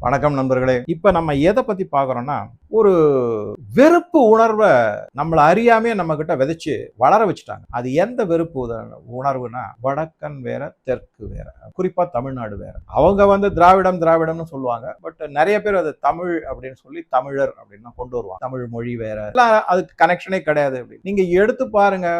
வணக்கம் நண்பர்களே. இப்ப நம்ம எதை பத்தி பார்க்குறோம்னா, ஒரு வெறுப்பு உணர்வை நம்மள அறியாமையே நம்ம கிட்ட விதைச்சு வளர வச்சுட்டாங்க. அது எந்த வெறுப்பு உணர்வுனா, வடக்கன் வேற, தெற்கு வேற. குறிப்பா தமிழ்நாடு வேற. அவங்க திராவிடம்னு சொல்லுவாங்க. பட் நிறைய பேர் அது தமிழ் அப்படின்னு சொல்லி தமிழர் அப்படின்னு கொண்டு வருவாங்க. தமிழ் மொழி வேற. அதுக்கு கனெக்ஷனே கிடையாது. நீங்க எடுத்து பாருங்க,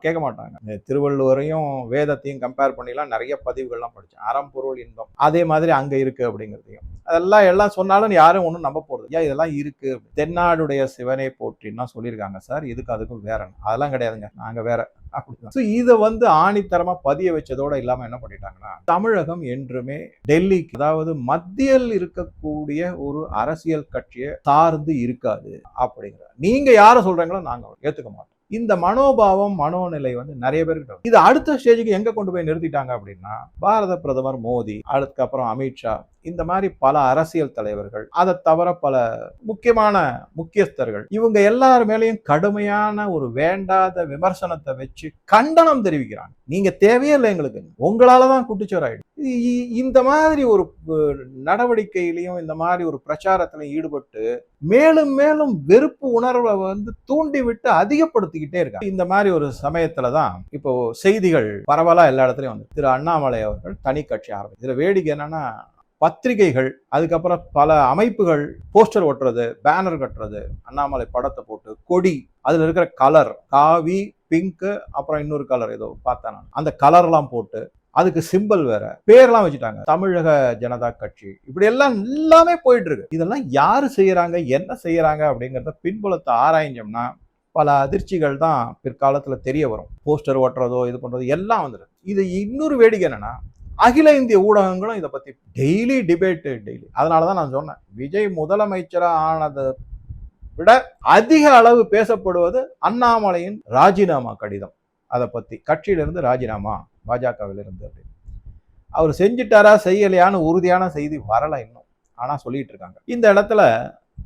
கேட்க மாட்டாங்க. திருவள்ளுவரையும் வேதத்தையும் கம்பேர் பண்ணிலாம் நிறைய பதிவுகள்லாம் படிச்சேன். அறம் பொருள் இன்பம் அதே மாதிரி அங்க இருக்கு அப்படிங்கிறதையும் எல்லாம் சொன்னாலும் யாரும் ஒன்றும் நம்ப போறது. ஏன் இதெல்லாம் இருக்கு, தென்னாடுடைய சிவனை போற்றின்னா சொல்லியிருக்காங்க சார். இதுக்கு அதுக்கும் வேற அதெல்லாம் கிடையாதுங்க, நாங்க வேற அப்படிதான். இதை ஆணித்தரமா பதிய வச்சதோட இல்லாம என்ன பண்ணிட்டாங்கன்னா, தமிழகம் என்றுமே டெல்லிக்கு, அதாவது மத்தியில் இருக்கக்கூடிய ஒரு அரசியல் கட்சியை சார்ந்து இருக்காது அப்படிங்கிற. நீங்க யார சொல்றீங்களோ நாங்க ஏத்துக்க மாட்டோம். இந்த மனோபாவம் மனோநிலை நிறைய பேருக்கு இது அடுத்த ஸ்டேஜுக்கு எங்க கொண்டு போய் நிறுத்திட்டாங்க அப்படின்னா, பாரத பிரதமர் மோடி, அதுக்கப்புறம் அமித்ஷா, இந்த மாதிரி பல அரசியல் தலைவர்கள், அதை தவிர பல முக்கியமான முக்கியஸ்தர்கள், இவங்க எல்லார் மேலேயும் கடுமையான ஒரு வேண்டாத விமர்சனத்தை வச்சு கண்டனம் தெரிவிக்கிறாங்க. நீங்க தேவையே இல்லை எங்களுக்கு, உங்களாலதான் குட்டிச்சோராயிடும். இந்த மாதிரி ஒரு நடவடிக்கையிலையும் இந்த மாதிரி ஒரு பிரச்சாரத்திலையும் ஈடுபட்டு மேலும் மேலும் வெறுப்பு உணர்வை தூண்டிவிட்டு அதிகப்படுத்திக்கிட்டே இருக்காங்க. இந்த மாதிரி ஒரு சமயத்துலதான் இப்போ செய்திகள் பரவலா எல்லா இடத்துலயும் திரு அண்ணாமலை அவர்கள் தனி கட்சி ஆரம்பிச்சு. இதுல வேடிக்கை என்னன்னா, பத்திரிகைகள், அதுக்கப்புறம் பல அமைப்புகள் போஸ்டர் ஒட்டுறது, பேனர் கட்டுறது, அண்ணாமலை படத்தை போட்டு, கொடி, அதுல இருக்கிற கலர் காவி, பிங்க், அப்புறம் இன்னொரு கலர் ஏதோ பார்த்தேன், அந்த கலர்லாம் போட்டு அதுக்கு சிம்பிள் வேற, பேர்லாம் வச்சுட்டாங்க, தமிழக ஜனதா கட்சி. இப்படி எல்லாமே போயிட்டு இருக்கு. இதெல்லாம் யாரு செய்யறாங்க, என்ன செய்யறாங்க அப்படிங்கிறத பின்புலத்தை ஆராய்ஞ்சோம்னா பல அதிர்ச்சிகள் தான் பிற்காலத்துல தெரிய வரும். போஸ்டர் ஓட்டுறதோ இது பண்றதோ எல்லாம் வந்துடும். இது இன்னொரு வேடிக்கை என்னன்னா, அகில இந்திய ஊடகங்களும் இதை பத்தி டெய்லி டிபேட். அதனாலதான் நான் சொன்னேன், விஜய் முதலமைச்சரா ஆனதை விட அதிக அளவு பேசப்படுவது அண்ணாமலையின் ராஜினாமா கடிதம். அதை பத்தி கட்சியிலிருந்து ராஜினாமா, பாஜகவிலிருந்து அப்படின்னு அவர் செஞ்சுட்டாரா செய்யலையான்னு உறுதியான செய்தி வரல இன்னும். ஆனா சொல்லிட்டு இருக்காங்க. இந்த இடத்துல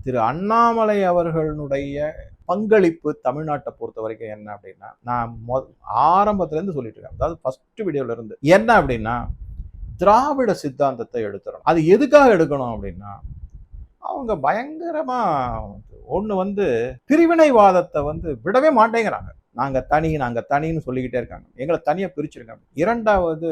திரு அண்ணாமலை அவர்களுடைய பங்களிப்பு தமிழ்நாட்டை பொறுத்த வரைக்கும் என்ன அப்படின்னா, நான் ஆரம்பத்துல இருந்து சொல்லிட்டு இருக்கேன், அதாவது ஃபர்ஸ்ட் வீடியோல இருந்து என்ன அப்படின்னா, திராவிட சித்தாந்தத்தை எடுத்துறோம். அது எதுக்காக எடுக்கணும் அப்படின்னா, அவங்க பயங்கரமா ஒண்ணு பிரிவினைவாதத்தை விடவே மாட்டேங்கிறாங்க. நாங்க தனின்னு சொல்லிக்கிட்டே இருக்காங்க. எங்களை தனியா பிரிச்சிருக்காங்க. இரண்டாவது,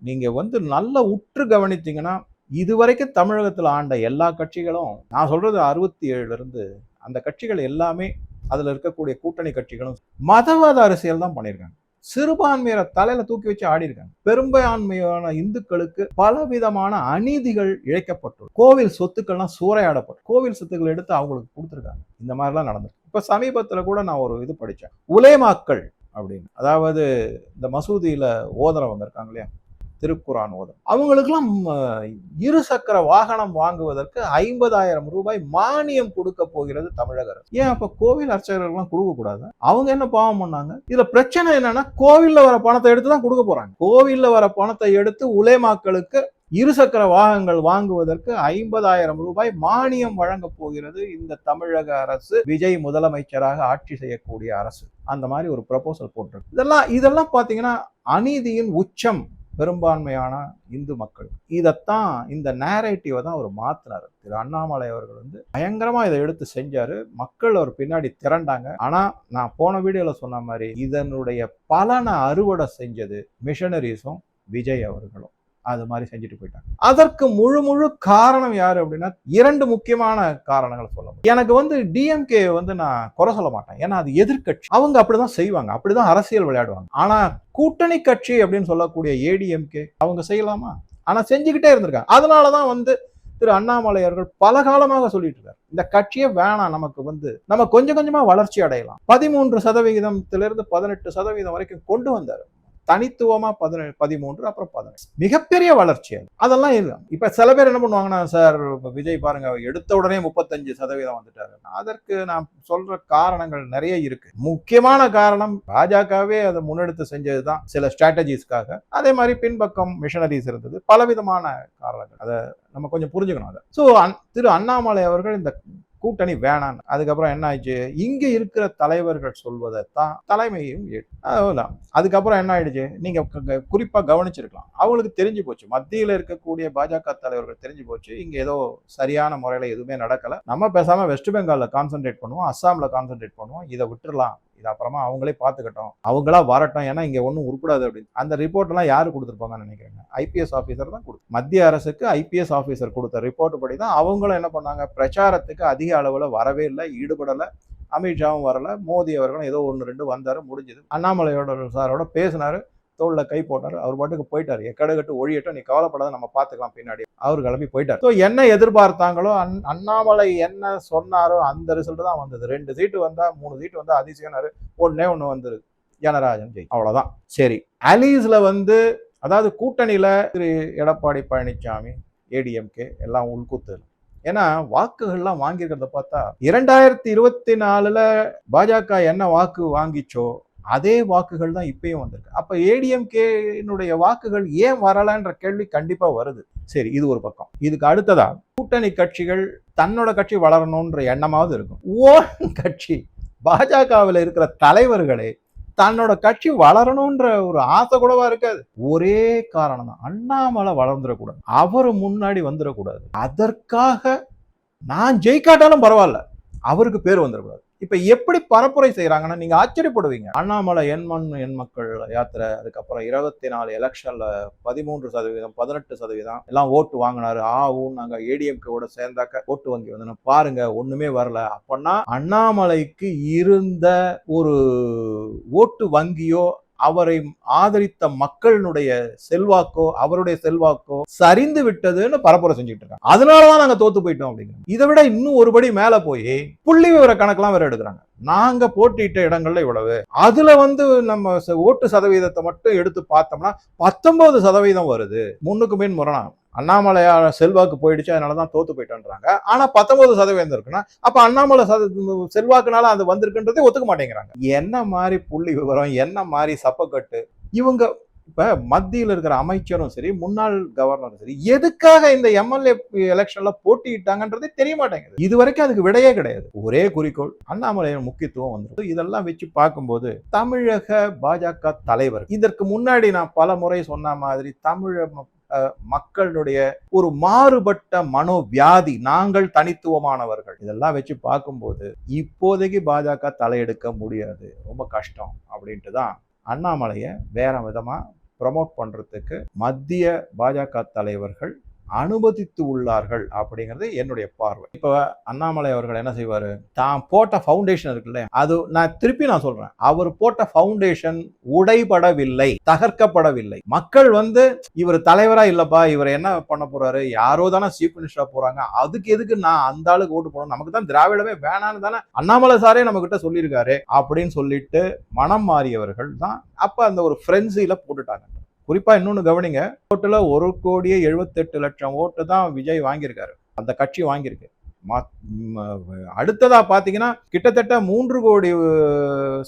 நீங்க நல்ல உற்று கவனித்தீங்கன்னா, இதுவரைக்கும் தமிழகத்தில் ஆண்ட எல்லா கட்சிகளும், நான் சொல்றது 67 இருந்து, அந்த கட்சிகள் எல்லாமே, அதுல இருக்கக்கூடிய கூட்டணி கட்சிகளும் மதவாத அரசியல் தான் பண்ணியிருக்காங்க. சிறுபான்மையரை தலையில தூக்கி வச்சு ஆடி இருக்காங்க. பெரும்பான்மையான இந்துக்களுக்கு பலவிதமான அநீதிகள் இழைக்கப்பட்டுள்ளது. கோவில் சொத்துக்கள்லாம் சூறையாடப்பட்டு கோவில் சொத்துக்கள் எடுத்து அவங்களுக்கு கொடுத்துருக்காங்க. இந்த மாதிரிலாம் நடந்திருக்கு. இப்ப சமீபத்துல கூட நான் ஒரு இது படித்தேன், உலேமாக்கள் அப்படின்னு, அதாவது இந்த மசூதியில ஓதுறவங்க இருக்காங்க இல்லையா, திருக்குரான் ஓதும், அவங்களுக்கெல்லாம் இருசக்கர வாகனம் வாங்குவதற்கு 50,000 ரூபாய் மானியம் கொடுக்க போகிறது தமிழக அரசு. ஏன் அப்ப கோவில் அர்ச்சகர்கள்லாம் கொடுக்க கூடாது? அவங்க என்ன பாவம் பண்ணாங்க? இதுல பிரச்சனை என்னன்னா, கோவில்ல வர பணத்தை எடுத்து தான் கொடுக்க போறாங்க. கோவில்ல வர பணத்தை எடுத்து உலேமாக்களுக்கு இருசக்கர வாகனங்கள் வாங்குவதற்கு 50,000 ரூபாய் மானியம் வழங்க போகிறது இந்த தமிழக அரசு, விஜய் முதலமைச்சராக ஆட்சி செய்யக்கூடிய அரசு. அந்த மாதிரி ஒரு ப்ரப்போசல் போட்டிருக்கு. இதெல்லாம் பாத்தீங்கன்னா அநீதியின் உச்சம் பெரும்பான்மையான இந்து மக்கள். இதைத்தான், இந்த நேரேட்டிவை தான் அவர் மாத்தினார். திரு அண்ணாமலை அவர்கள் பயங்கரமா இதை எடுத்து செஞ்சாரு. மக்கள் அவர் பின்னாடி திரண்டாங்க. ஆனா நான் போன வீடியோல சொன்ன மாதிரி இதனுடைய பலனை அறுவடை செஞ்சது மிஷனரிஸும் விஜய் அவர்களும். அது மாதிரி செஞ்சுட்டு போயிட்டாங்க. அதற்கு முழு காரணம் யாரு அப்படின்னா, இரண்டு முக்கியமான காரணங்களை சொல்லலாம். எனக்கு டிஎம்கே நான் குறை சொல்ல மாட்டேன், ஏன்னா அது எதிர்கட்சி, அவங்க அப்படிதான் செய்வாங்க, அப்படிதான் அரசியல் விளையாடுவாங்க. ஆனா கூட்டணி கட்சி அப்படின்னு சொல்லக்கூடிய ஏடிஎம்கே அவங்க செய்யலாமா? ஆனா செஞ்சுக்கிட்டே இருந்திருக்காங்க. அதனாலதான் திரு அண்ணாமலை அவர்கள் பல காலமாக சொல்லிட்டு இருக்காரு, இந்த கட்சியே வேணாம், நமக்கு நம்ம கொஞ்சம் கொஞ்சமா வளர்ச்சி அடையலாம். 13% 18% வரைக்கும் கொண்டு வந்தாரு. தனித்துவமா 13, அப்புறம் 18, மிகப்பெரிய வளர்ச்சி. அதெல்லாம் இல்லை. இப்ப சில பேர் என்ன பண்ணுவாங்கன்னா, சார் விஜய் பாருங்க எடுத்த உடனே 35% வந்துட்டாரு. அதற்கு நான் சொல்ற காரணங்கள் நிறைய இருக்கு. முக்கியமான காரணம், பாஜகவே அதை முன்னெடுத்து செஞ்சதுதான் சில ஸ்ட்ராட்டஜிஸ்க்காக. அதே மாதிரி பின்பக்கம் மிஷனரிஸ் இருந்தது, பலவிதமான காரணங்கள். அதை நம்ம கொஞ்சம் புரிஞ்சுக்கணும். அதை திரு அண்ணாமலை அவர்கள் இந்த கூட்டணி வேணான்னு. அதுக்கப்புறம் என்ன ஆயிடுச்சு, இங்க இருக்கிற தலைவர்கள் சொல்வதைத்தான் தலைமையும் அதுதான். அதுக்கப்புறம் என்ன ஆயிடுச்சு, நீங்க குறிப்பா கவனிச்சிருக்கலாம். அவங்களுக்கு தெரிஞ்சு போச்சு, மத்தியில இருக்கக்கூடிய பாஜக தலைவர்கள் தெரிஞ்சு போச்சு, இங்க ஏதோ சரியான முறையில எதுவுமே நடக்கல, நம்ம பேசாம வெஸ்ட் பெங்கால்ல கான்சென்ட்ரேட் பண்ணுவோம், அஸ்ஸாம்ல கான்சென்ட்ரேட் பண்ணுவோம், இதை விட்டுறலாம், இது அப்புறமா அவங்களே பார்த்துக்கட்டும், அவங்களா வரட்டும், ஏன்னா இங்க ஒன்றும் உருப்படாது அப்படின்னு. அந்த ரிப்போர்ட் எல்லாம் யாரு கொடுத்துருப்பாங்கன்னு நினைக்கிறேன், ஐபிஎஸ் ஆஃபீஸர் தான் கொடுத்து, மத்திய அரசுக்கு ஐபிஎஸ் ஆஃபீஸர் கொடுத்த ரிப்போர்ட் படி தான் அவங்களும் என்ன பண்ணாங்க, பிரச்சாரத்துக்கு அதிக அளவில் வரவே இல்லை, ஈடுபடலை. அமித்ஷாவும் வரல, மோடி அவர்களும் ஏதோ 1-2 வந்தாரு, முடிஞ்சது. அண்ணாமலையோட சாரோட பேசினாரு, தோல்ல கை போட்டாரு, அவர் பாட்டுக்கு போயிட்டாரு. எக்கடகட்டு ஒழியட்டும், நீ கவலைப்படாத, நம்ம பார்த்துக்கலாம் பின்னாடி, அவர் கிளம்பி போயிட்டார். ஸோ என்ன எதிர்பார்த்தாங்களோ, அண்ணாமலை என்ன சொன்னாரோ அந்த ரிசல்ட் தான் வந்தது. 2 சீட்டு வந்தா 3 சீட்டு வந்தா அதிசயம்னாரு, ஒண்ணு வந்துருது, ஜனராஜன் ஜெய், அவ்வளவுதான். சரி, அலீஸ்ல வந்து அதாவது கூட்டணியில திரு எடப்பாடி பழனிசாமி, ஏடிஎம்கே எல்லாம் உள்கூத்து. ஏன்னா வாக்குகள்லாம் வாங்கியிருக்கிறத பார்த்தா 2024 பாஜக என்ன வாக்கு வாங்கிச்சோ அதே வாக்குகள் தான் இப்பயும் வந்திருக்கு. அப்ப ஏடிஎம்கே வாக்குகள் ஏன் வரலன்ற கேள்வி கண்டிப்பா வருது. சரி, இது ஒரு பக்கம். இதுக்கு அடுத்ததா கூட்டணி கட்சிகள் தன்னோட கட்சி வளரணும்ன்ற எண்ணமாவது இருக்கும். கட்சி பாஜகவில் இருக்கிற தலைவர்களே தன்னோட கட்சி வளரணும்ன்ற ஒரு ஆசை கூடவா இருக்காது. ஒரே காரணம் தான், அண்ணாமலை வளர்ந்துடக்கூடாது, அவரு முன்னாடி வந்துடக்கூடாது, அதற்காக நான் ஜெயிக்காட்டாலும் பரவாயில்ல, அவருக்கு பேர் வந்துடக்கூடாது. இப்ப எப்படி பரப்புரை செய்யறாங்கன்னா நீங்க ஆச்சரியப்படுவீங்க. அண்ணாமலை என் மண் என் மக்கள் யாத்திரை, அதுக்கப்புறம் 24 எலெக்ஷன்ல 13%, 18% எல்லாம் ஓட்டு வாங்கினாரு. நாங்க ஏடிஎம்கேவோட சேர்ந்தாக்க ஓட்டு வங்கி வந்து பாருங்க ஒண்ணுமே வரல. அப்பன்னா அண்ணாமலைக்கு இருந்த ஒரு ஓட்டு வங்கியோ அவரை ஆதரித்த மக்களுடைய செல்வாக்கோ அவருடைய செல்வாக்கோ சரிந்து விட்டதுன்னு பரப்புரை செஞ்சுட்டு இருக்காங்க. அதனாலதான் நாங்க தோத்து போயிட்டோம் அப்படிங்கிறோம். இதை விட இன்னும் ஒருபடி மேல போய் புள்ளி விவர கணக்கெல்லாம் வேற எடுக்கிறாங்க. நாங்க போட்டியிட்ட இடங்கள்ல இவ்வளவு, அதுல வந்து நம்ம ஓட்டு சதவீதத்தை மட்டும் எடுத்து பார்த்தோம்னா 19% வருது. முன்னுக்கு பின் முரணா, அண்ணாமலையார செல்வாக்கு போயிடுச்சு அதனாலதான் தோத்து போயிட்டோன்றாங்க. ஆனா 19% இருக்குன்னா அப்ப அண்ணாமலை செல்வாக்குனால அது வந்திருக்குன்றதே ஒத்துக்க மாட்டேங்கிறாங்க. என்ன மாதிரி புள்ளி விவரம், என்ன மாதிரி சப்பக்கட்டு இவங்க. இப்ப மத்தியில் இருக்கிற அமைச்சரும் சரி, முன்னாள் கவர்னரும் சரி, எதுக்காக இந்த எம்எல்ஏ எலெக்ஷன்ல போட்டியிட்டாங்கன்றதே தெரிய மாட்டேங்குது. இது வரைக்கும் அதுக்கு விடையே கிடையாது. ஒரே குறிக்கோள், அண்ணாமலையின் முக்கியத்துவம் வந்துடும். இதெல்லாம் வச்சு பார்க்கும்போது தமிழக பாஜக தலைவர், இதற்கு முன்னாடி நான் பல முறை சொன்ன மாதிரி தமிழக மக்களுடைய ஒரு மாறுபட்ட மனோவியாதி, நாங்கள் தனித்துவமானவர்கள், இதெல்லாம் வச்சு பார்க்கும்போது இப்போதைக்கு பாஜக தலையெடுக்க முடியாது, ரொம்ப கஷ்டம் அப்படின்ட்டு தான் அண்ணாமலையை வேற விதமா ப்ரமோட் பண்றதுக்கு மத்திய பாஜக தலைவர்கள் அனுமதித்து உள்ளார்கள் அப்படிங்கிறது என்னுடைய பார்வை. இப்ப அண்ணாமலை அவர்கள் என்ன செய்வாரு, தான் போட்ட ஃபவுண்டேஷன் இருக்குல்ல, அது நான் திருப்பி சொல்றேன், அவர் போட்ட ஃபவுண்டேஷன் உடைபடவில்லை, தகர்க்கப்படவில்லை. மக்கள் வந்து இவர் தலைவரா இல்லப்பா, இவர் என்ன பண்ண போறாரு, யாரோ தானே சீஃப் மினிஸ்டரா போறாங்க, அதுக்கு எதுக்கு நான் அந்த ஆளுக்கு ஓட்டு போடணும், நமக்கு தான் திராவிடமே வேணான்னு தானே அண்ணாமலை சாரே நம்ம கிட்ட சொல்லியிருக்காரு அப்படின்னு சொல்லிட்டு மனம் மாறியவர்கள் தான் அப்ப அந்த ஒரு ஃப்ரெண்ட்ஸில போட்டுட்டாங்க. குறிப்பா இன்னொன்னு கவனிங்க, ஓட்டுல 1,78,00,000 ஓட்டு தான் விஜய் வாங்கியிருக்காரு, அந்த கட்சி வாங்கியிருக்கு. அடுத்ததா பாத்தீங்கன்னா கிட்டத்தட்ட 3 கோடி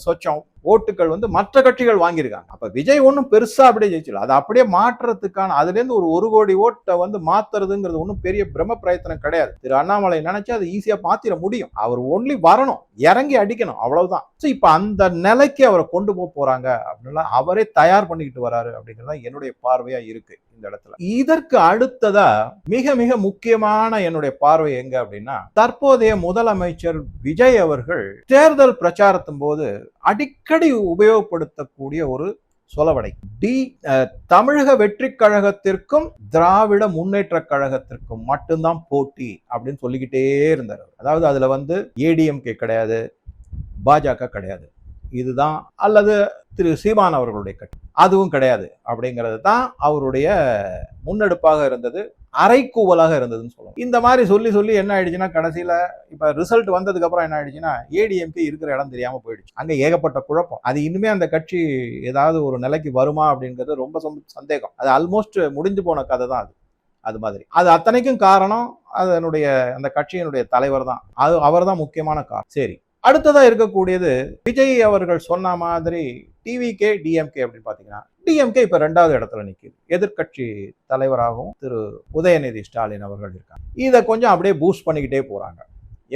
சொச்சம் ஓட்டுகள் வந்து மற்ற கட்சிகள் வாங்கியிருக்காங்க. அப்ப விஜய் ஒன்றும் பெருசா அப்படியே ஜெயிச்சல, அதை அப்படியே மாற்றுறதுக்கான அதுல இருந்து ஒரு 1 கோடி ஓட்டை வந்து மாத்துறதுங்கிறது ஒன்றும் பெரிய பிரம்ம பிரயத்தனம் கிடையாது. திரு அண்ணாமலை நினைச்சா அதை ஈஸியா மாத்திர முடியும். அவர் ஒன்லி வரணும், இறங்கி அடிக்கணும், அவ்வளவுதான். இப்ப அந்த நிலைக்கு அவரை கொண்டு போறாங்க அப்படின்னா அவரே தயார் பண்ணிக்கிட்டு வராரு அப்படிங்கிறதா என்னுடைய பார்வையா இருக்கு இந்த இடத்துல. இதற்கு அடுத்ததா மிக மிக முக்கியமான என்னுடைய பார்வை எங்க அப்படின்னா, தற்போதைய முதலமைச்சர் விஜய் அவர்கள் தேர்தல் பிரச்சாரத்தின் போது அடிக்கடி உபயோகப்படுத்தக்கூடிய ஒரு சொலவடை, தமிழக வெற்றி கழகத்திற்கும் திராவிட முன்னேற்ற கழகத்திற்கும் மட்டும்தான் போட்டி அப்படின்னு சொல்லிக்கிட்டே இருந்தார். அதாவது அதுல வந்து ஏடிஎம்கே கிடையாது, பாஜக கிடையாது, இதுதான், அல்லது திரு சீமான் அவர்களுடைய கட்சி அதுவும் கிடையாது அப்படிங்கிறது தான் அவருடைய முன்னெடுப்பாக இருந்தது, அரைக்கூவலாக இருந்ததுன்னு சொல்லலாம். இந்த மாதிரி சொல்லி சொல்லி என்ன ஆயிடுச்சுன்னா, கடைசியில இப்ப ரிசல்ட் வந்ததுக்கு அப்புறம் என்ன ஆயிடுச்சுன்னா, ஏடிஎம்கே இருக்கிற இடம் தெரியாம போயிடுச்சு. அங்க ஏகப்பட்ட குழப்பம். அது இனிமே அந்த கட்சி ஏதாவது ஒரு நிலைக்கு வருமா அப்படிங்கிறது ரொம்ப சந்தேகம். அது ஆல்மோஸ்ட் முடிஞ்சு போன கதை தான் அது. அது மாதிரி அது அத்தனைக்கும் காரணம் அதனுடைய அந்த கட்சியினுடைய தலைவர் தான், அது அவர் தான் முக்கியமான காரணம். சரி, அடுத்ததா இருக்கக்கூடியது விஜய் அவர்கள் சொன்ன மாதிரி டிவிகே டிஎம்கே அப்படின்னு பாத்தீங்கன்னா, டிஎம்கே இப்ப 2வது இடத்துல நிக்குது. எதிர்கட்சி தலைவராகவும் திரு உதயநிதி ஸ்டாலின் அவர்கள் இருக்காங்க. இதை கொஞ்சம் அப்படியே பூஸ்ட் பண்ணிக்கிட்டே போறாங்க.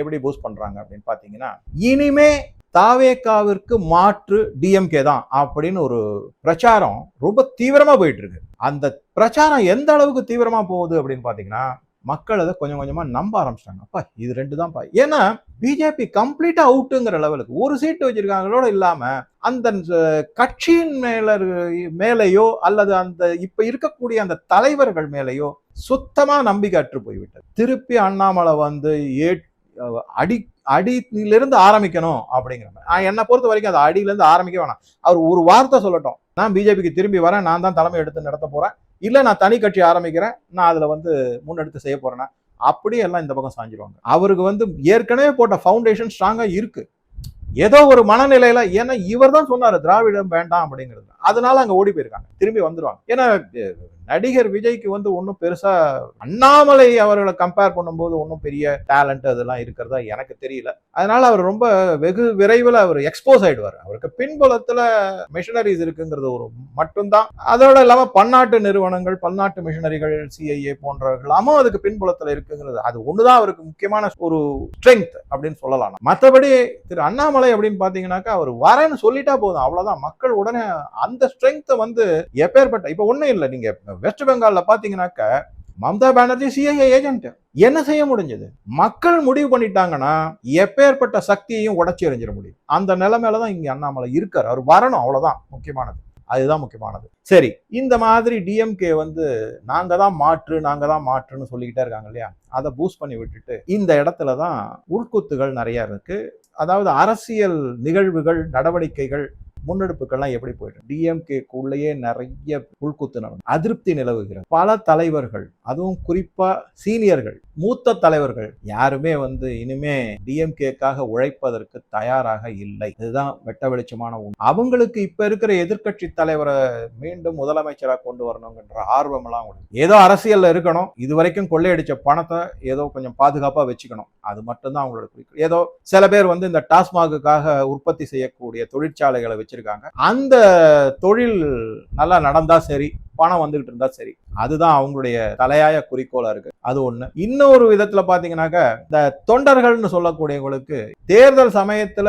எப்படி பூஸ்ட் பண்றாங்க அப்படின்னு பாத்தீங்கன்னா, இனிமே தாவேகாவிற்கு மாற்று டிஎம்கே தான் அப்படின்னு ஒரு பிரச்சாரம் ரொம்ப தீவிரமா போயிட்டு இருக்கு. அந்த பிரச்சாரம் எந்த அளவுக்கு தீவிரமா போகுது அப்படின்னு பாத்தீங்கன்னா, மக்கள் அதை கொஞ்சம் கொஞ்சமா நம்ப ஆரம்பிச்சிட்டாங்க. அப்பா இது 2 தான்ப்பா. ஏன்னா பிஜேபி கம்ப்ளீட்டா அவுட்டுங்கிற லெவலுக்கு ஒரு சீட்டு வச்சிருக்காங்களோட இல்லாம அந்த கட்சியின் மேலேயோ அல்லது அந்த இப்ப இருக்கக்கூடிய அந்த தலைவர்கள் மேலேயோ சுத்தமா நம்பிக்கை அற்று போய்விட்டது. திருப்பி அண்ணாமலை வந்து அடி அடியிலிருந்து ஆரம்பிக்கணும் அப்படிங்கிற என்னை பொறுத்த வரைக்கும் அது அடியிலிருந்து ஆரம்பிக்க வேணாம். அவர் ஒரு வார்த்தை சொல்லட்டும், நான் பிஜேபிக்கு திரும்பி வரேன், நான் தான் தலைமை எடுத்து நடத்த போறேன், இல்ல நான் தனி கட்சி ஆரம்பிக்கிறேன், நான் அதுல வந்து முன்னெடுத்து செய்ய போறேன்னா அப்படியே எல்லாம் இந்த பக்கம் சாஞ்சிருவாங்க. அவருக்கு வந்து ஏற்கனவே போட்ட ஃபவுண்டேஷன் ஸ்ட்ராங்கா இருக்கு. ஏதோ ஒரு மனநிலையில, ஏன்னா இவர் தான் சொன்னாரு திராவிடம் வேண்டாம் அப்படிங்கிறது, அதனால அங்க ஓடி போயிருக்காங்க, திரும்பி வந்துருவாங்க. ஏன்னா நடிகர் விஜய்க்கு வந்து ஒன்றும் பெருசா அண்ணாமலை அவர்களை கம்பேர் பண்ணும்போது ஒன்றும் பெரிய டேலண்ட் அதெல்லாம் இருக்கிறதா எனக்கு தெரியல. அதனால அவர் ரொம்ப வெகு விரைவில் அவர் எக்ஸ்போஸ் ஆயிடுவார். அவருக்கு பின்புலத்துல மிஷனரிஸ் இருக்குங்கிறது ஒரு மட்டும்தான். அதோட இல்லாம பன்னாட்டு நிறுவனங்கள், பன்னாட்டு மிஷனரிகள், சிஐஏ போன்றவர்களாமும் அதுக்கு பின்புலத்துல இருக்குங்கிறது, அது ஒண்ணுதான் அவருக்கு முக்கியமான ஒரு ஸ்ட்ரென்த் அப்படின்னு சொல்லலாம். மற்றபடி திரு அண்ணாமலை அப்படின்னு பாத்தீங்கன்னாக்கா அவர் வரேன்னு சொல்லிட்டா போதும், அவ்வளவுதான். மக்கள் உடனே அந்த ஸ்ட்ரென்த்தை வந்து எப்பேற்பட்ட, இப்ப ஒண்ணும் இல்லை, நீங்க வெஸ்ட் பெங்கால்ல பாத்தீங்கன்னாக்க மம்தா பானர்ஜி சிஐஏ ஏஜென்ட், என்ன செய்ய முடிஞ்சது? மக்கள் முடிவு பண்ணிட்டாங்கன்னா எப்பேற்பட்ட சக்தியையும் உடைச்சி எறிஞ்சிட முடியும். அந்த நிலைமையிலதான் இங்க அண்ணாமலை இருக்காரு. அவர் வரணும், அவ்வளவுதான் முக்கியமானது, அதுதான் முக்கியமானது. சரி, இந்த மாதிரி டிஎம்கே வந்து நாங்க தான் மாற்றுன்னு சொல்லிக்கிட்டே இருக்காங்க இல்லையா, அதை பூஸ்ட் பண்ணி விட்டுட்டு இந்த இடத்துலதான் உள்குத்துகள் நிறைய இருக்கு. அதாவது அரசியல் நிகழ்வுகள், நடவடிக்கைகள், முன்னெடுப்புகள்லாம் எப்படி போயிட்டு டிஎம்கேக்குள்ளேயே நிறைய உள்குத்து நடக்கும், அதிருப்தி நிலவுகிறது. பல தலைவர்கள், அதுவும் குறிப்பா சீனியர்கள், மூத்த தலைவர்கள் யாருமே வந்து இனிமே டிஎம்கேக்காக உழைப்பதற்கு தயாராக இல்லை. இதுதான் வெட்ட வெளிச்சமான உண்மை. அவங்களுக்கு இப்ப இருக்கிற எதிர்கட்சி தலைவரை மீண்டும் முதலமைச்சராக கொண்டு வரணுங்கிற ஆர்வம் எல்லாம் ஏதோ அரசியல்ல இருக்கணும், இதுவரைக்கும் கொள்ளையடிச்ச பணத்தை ஏதோ கொஞ்சம் பாதுகாப்பா வச்சுக்கணும், அது மட்டும்தான் அவங்களோட குறிக்கோள். ஏதோ சில பேர் வந்து இந்த டாஸ்மாகுக்காக உற்பத்தி செய்யக்கூடிய தொழிற்சாலைகளை வச்சிருக்காங்க, அந்த தொழில் நல்லா நடந்தா சரி, பணம் வந்துகிட்டு இருந்தா சரி, அதுதான் அவங்களுடைய தலையாய குறிக்கோளா இருக்கு. அது ஒண்ணு. இன்னொரு விதத்துல பாத்தீங்கன்னாக்க இந்த தொண்டர்கள்னு சொல்லக்கூடியவங்களுக்கு தேர்தல் சமயத்துல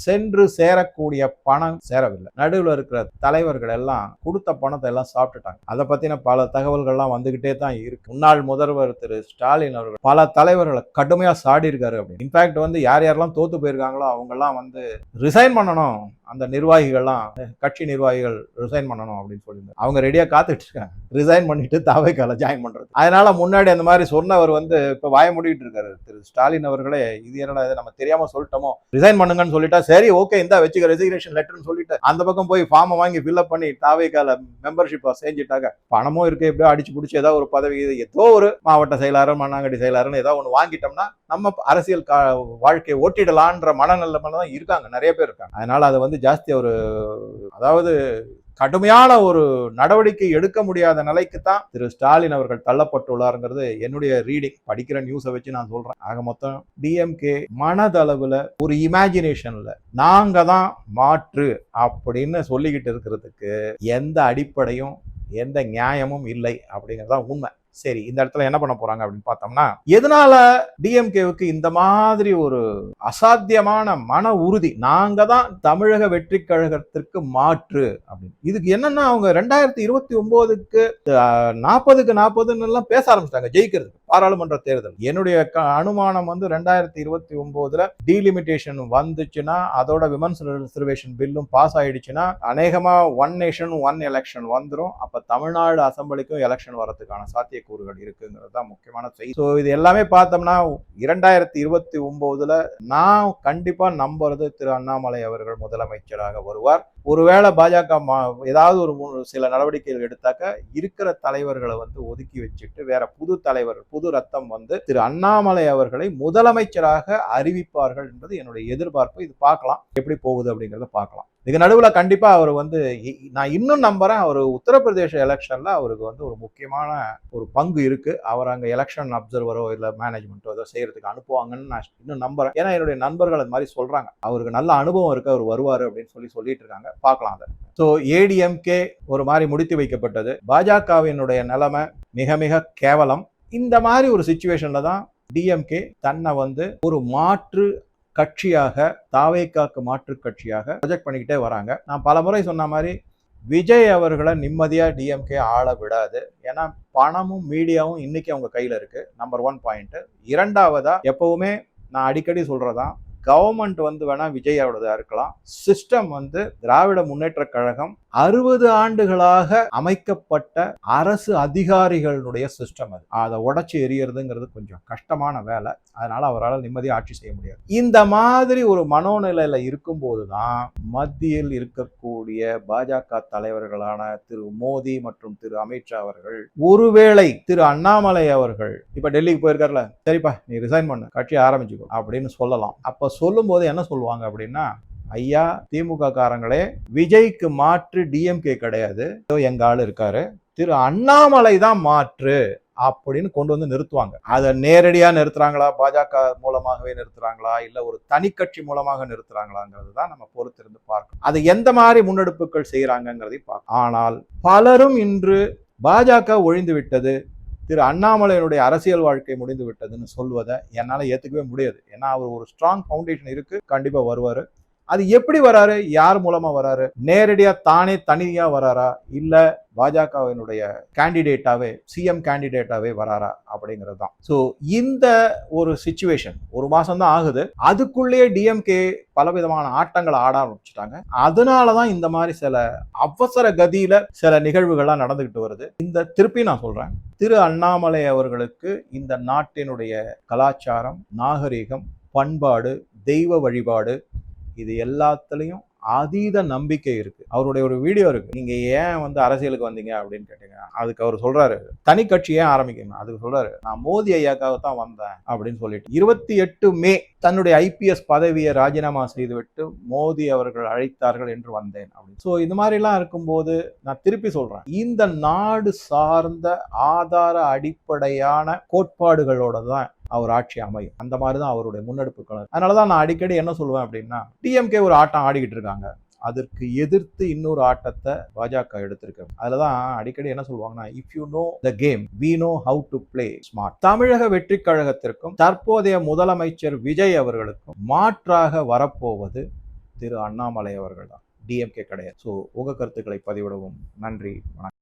சென்று சேரக்கூடிய பணம் சேரவில்லை. நடுவில் இருக்கிற தலைவர்கள் எல்லாம் கொடுத்த பணத்தை எல்லாம் சாப்பிட்டுட்டாங்க. அதை பத்தின பல தகவல்கள்லாம் வந்துகிட்டே தான் இருக்கு. முன்னாள் முதல்வர் திரு ஸ்டாலின் அவர்கள் பல தலைவர்களை கடுமையா சாடி இருக்காரு அப்படின்னு. இன்ஃபேக்ட் வந்து யார் யாரெல்லாம் தோத்து போயிருக்காங்களோ அவங்க எல்லாம் வந்து ரிசைன் பண்ணணும், அந்த நிர்வாகிகள்லாம், கட்சி நிர்வாகிகள் ரிசைன் பண்ணணும் அப்படின்னு சொல்லி அவங்க ரெடியா காத்துட்டு இருக்காங்க, ரிசைன் பண்ணிட்டு தாவேக்கால ஜாயின் பண்றது. அதனால முன்னாடி அந்த மாதிரி சொன்னவர் வந்து இப்ப வாய மூடிட்டு இருக்காரு திரு ஸ்டாலின் அவர்களே. இது என்னடா, இது நம்ம தெரியாம சொல்லிட்டோமோ, ரிசைன் பண்ணுங்கன்னு சொல்லிட்டா சரி ஓகே இந்த வச்சுக்க ரெசிக்னேஷன் லெட்டர்னு சொல்லிட்டு அந்த பக்கம் போய் ஃபார்மை வாங்கி ஃபில்அப் பண்ணி தாவேக்கால மெம்பர்ஷிப்பா செஞ்சுட்டாங்க. பணமும் இருக்கு, எப்படியோ அடிச்சு பிடிச்சி ஏதோ ஒரு பதவி, ஏதோ ஒரு மாவட்ட செயலாளர், மண்ணாங்கடி செயலாளர்னு ஏதோ ஒன்று வாங்கிட்டோம்னா நம்ம அரசியல் வாழ்க்கையை ஓட்டிடலான்ற மனநிலைமையில தான் இருக்காங்க, நிறைய பேர் இருக்காங்க. அதனால அதை வந்து ஜாஸ்தி ஒரு, அதாவது கடுமையான ஒரு நடவடிக்கை எடுக்க முடியாத நிலைக்கு தான் திரு ஸ்டாலின் அவர்கள் தள்ளப்பட்டுள்ளாருங்கிறது என்னுடைய ரீடிங், படிக்கிற நியூஸை வச்சு நான் சொல்றேன். ஆக மொத்தம் டிஎம்கே மனதளவுல ஒரு இமேஜினேஷன்ல நாங்க தான் மாற்று அப்படின்னு சொல்லிக்கிட்டு இருக்கிறதுக்கு எந்த அடிப்படையும் எந்த நியாயமும் இல்லை அப்படிங்கறதுதான் உண்மை. சரி, இந்த இடத்துல என்ன பண்ண போறாங்க அப்படின்னு பார்த்தோம்னா, எதனால டிஎம்கேவுக்கு இந்த மாதிரி ஒரு அசாத்தியமான மன உறுதி, நாங்க தான் தமிழக வெற்றி கழகத்திற்கு மாற்று அப்படின்னு? இதுக்கு என்னன்னா, அவங்க 2029க்கு 40க்கு 40 எல்லாம் பேச ஆரம்பிச்சிட்டாங்க ஜெயிக்கிறதுக்கு பாராளுமன்ற தேர்தல். என்னுடைய அனுமானம் வந்து 2029ல டீலிமிட்டேஷன் வந்துச்சுன்னா, அதோட விமன்ஸ் ரிசர்வேஷன் பில்லும் பாஸ் ஆயிடுச்சுன்னா, அநேகமா ஒன் நேஷன் ஒன் எலெக்ஷன் வந்துடும். அப்ப தமிழ்நாடு அசம்பிளிக்கும் எலெக்ஷன் வரதுக்கான சாத்திய கூறுகள் இருக்குங்கிறது தான் முக்கியமான செய்தி. ஸோ இது எல்லாமே பார்த்தோம்னா 2029ல நான் கண்டிப்பா நம்புறது திரு அண்ணாமலை அவர்கள் முதலமைச்சராக வருவார். ஒருவேளை பாஜக ஏதாவது ஒரு சில நடவடிக்கைகள் எடுத்தாக்க இருக்கிற தலைவர்களை வந்து ஒதுக்கி வச்சுட்டு வேற புது தலைவர், புது ரத்தம் வந்து திரு அண்ணாமலை அவர்களை முதலமைச்சராக அறிவிப்பார்கள் என்பது என்னுடைய எதிர்பார்ப்பு. இது பார்க்கலாம் எப்படி போகுது அப்படிங்கிறத பார்க்கலாம். இது நடுவுல கண்டிப்பா அவர் வந்து, நான் இன்னும் நம்புறேன், அவர் உத்தரப்பிரதேச எலெக்ஷன்ல அவருக்கு வந்து ஒரு முக்கியமான ஒரு பங்கு இருக்கு. அவர் அங்க எலெக்ஷன் அப்சர்வரோ இல்ல மேனேஜ்மெண்ட்டோ ஏதோ செய்யறதுக்கு அனுப்புவாங்கன்னு நான் இன்னும் நம்புறேன். ஏன்னா என்னுடைய நண்பர்கள் அது மாதிரி சொல்றாங்க, அவருக்கு நல்ல அனுபவம் இருக்கு, அவர் வருவாரு அப்படின்னு சொல்லிட்டு இருக்காங்க. பார்க்கலாம் அதை. ஸோ ஏடிஎம்கே ஒரு மாதிரி முடித்து வைக்கப்பட்டது. பாஜகவினுடைய நிலைமை மிக மிக கேவலம். இந்த மாதிரி ஒரு சிச்சுவேஷன்ல தான் டிஎம்கே தன்னை ஒரு மாற்று கட்சியாக, தாவேகாக்கு மாற்று கட்சியாக ப்ரொஜெக்ட் பண்ணிக்கிட்டே வராங்க. நான் பல முறை சொன்ன மாதிரி விஜய் அவர்களை நிம்மதியா டிஎம்கே ஆள விடாது. ஏன்னா பணமும் மீடியாவும் இன்னைக்கு அவங்க கையில இருக்கு. Number 1 point. இரண்டாவதா, எப்பவுமே நான் அடிக்கடி சொல்றதான், கவர்மெண்ட் வேணா விஜயோடதா இருக்கலாம். சிஸ்டம் திராவிட முன்னேற்ற கழகம் 60 ஆண்டுகளாக அமைக்கப்பட்ட அரசு அதிகாரிகளுடைய சிஸ்டம் அது. அதை உடைச்சு எரியறதுங்கிறது கொஞ்சம் கஷ்டமான வேலை. அதனால அவரால் நிம்மதியாக ஆட்சி செய்ய முடியாது. இந்த மாதிரி ஒரு மனோநிலையில இருக்கும்போதுதான் மத்தியில் இருக்கக்கூடிய பாஜக தலைவர்களான திரு மோடி மற்றும் திரு அமித்ஷா அவர்கள், ஒருவேளை திரு அண்ணாமலை அவர்கள் இப்ப டெல்லிக்கு போயிருக்காருல, சரிப்பா நீ ரிசைன் பண்ணு, கட்சி ஆரம்பிச்சுக்கோ அப்படின்னு சொல்லலாம். அப்ப சொல்லும் போது என்ன சொல்லுவாங்க அப்படின்னா, ஐயா திமுக காரங்களே, விஜய்க்கு மாற்று டிஎம்கே கிடையாது, எங்க ஆளு இருக்காரு, திரு அண்ணாமலை தான் மாற்று அப்படின்னு கொண்டு நிறுத்துவாங்க. அதை நேரடியா நிறுத்துறாங்களா, பாஜக மூலமாகவே நிறுத்துறாங்களா, இல்ல ஒரு தனி கட்சி மூலமாக நிறுத்துறாங்களாங்கிறது தான் நம்ம பொறுத்திருந்து பார்க்கணும். அது எந்த மாதிரி முன்னெடுப்புகள் செய்யறாங்கிறதையும் பார்க்கணும். ஆனால் பலரும் இன்று பாஜக ஒழிந்து விட்டது, திரு அண்ணாமலையினுடைய அரசியல் வாழ்க்கை முடிந்து விட்டதுன்னு சொல்வதை என்னால ஏத்துக்கவே முடியாது. ஏன்னா அவர் ஒரு ஸ்ட்ராங் ஃபவுண்டேஷன் இருக்கு, கண்டிப்பா வருவாரு. அது எப்படி வராரு, யார் மூலமா வராரு, நேரடியா தானே தனியா வராரா, இல்ல பாஜகவினுடைய கேண்டிடேட்டாவே, சிஎம் கேண்டிடேட்டாவே வராரா அப்படிங்கிறது தான். ஸோ இந்த ஒரு சிச்சுவேஷன் ஒரு மாசம் தான் ஆகுது, அதுக்குள்ளேயே டிஎம்கே பலவிதமான ஆட்டங்களை ஆட ஆரம்பிச்சுட்டாங்க. அதனாலதான் இந்த மாதிரி சில அவசர கதியில சில நிகழ்வுகள்லாம் நடந்துகிட்டு வருது. இந்த திருப்பி நான் சொல்றேன், திரு அண்ணாமலை அவர்களுக்கு இந்த நாட்டினுடைய கலாச்சாரம், நாகரிகம், பண்பாடு, தெய்வ வழிபாடு, இது எல்லாத்துலயும் அதீத நம்பிக்கை இருக்கு. அவருடைய ஒரு வீடியோ இருக்கு, நீங்க ஏன் அரசியலுக்கு வந்தீங்க அப்படின்னு கேட்டீங்க. அதுக்கு அவர் சொல்றாரு, தனி கட்சி ஏன் ஆரம்பிக்கணும், அதுக்கு சொல்றாரு, நான் மோடி ஐயாக்காக தான் வந்தேன் அப்படின்னு சொல்லிட்டு 28 மே தன்னுடைய ஐபிஎஸ் பதவியை ராஜினாமா செய்துவிட்டு மோடி அவர்கள் அழைத்தார்கள் என்று வந்தேன் அப்படின்னு. ஸோ இந்த மாதிரி எல்லாம் இருக்கும்போது நான் திருப்பி சொல்றேன், இந்த நாடு சார்ந்த ஆதார அடிப்படையான கோட்பாடுகளோட தான் அவர் ஆட்சி அமையும். அந்த மாதிரி தான் அவருடைய முன்னெடுப்புகள். அதனாலதான் நான் அடிக்கடி என்ன சொல்லுவேன் அப்படின்னா, டிஎம்கே ஒரு ஆட்டம் ஆடிக்கிட்டு இருக்காங்க, அதற்கு எதிர்த்து இன்னொரு ஆட்டத்தை பாஜக எடுத்திருக்கு. அதுலதான் அடிக்கடி என்ன சொல்லுவாங்கன்னா, if you know the game we know how to play smart. தமிழக வெற்றி கழகத்திற்கும் தற்போதைய முதலமைச்சர் விஜய் அவர்களுக்கும் மாற்றாக வரப்போவது திரு அண்ணாமலை அவர்கள் தான், டிஎம்கே கிடையாது. ஸோ உங்க கருத்துக்களை பதிவிடவும் நன்றி, வணக்கம்.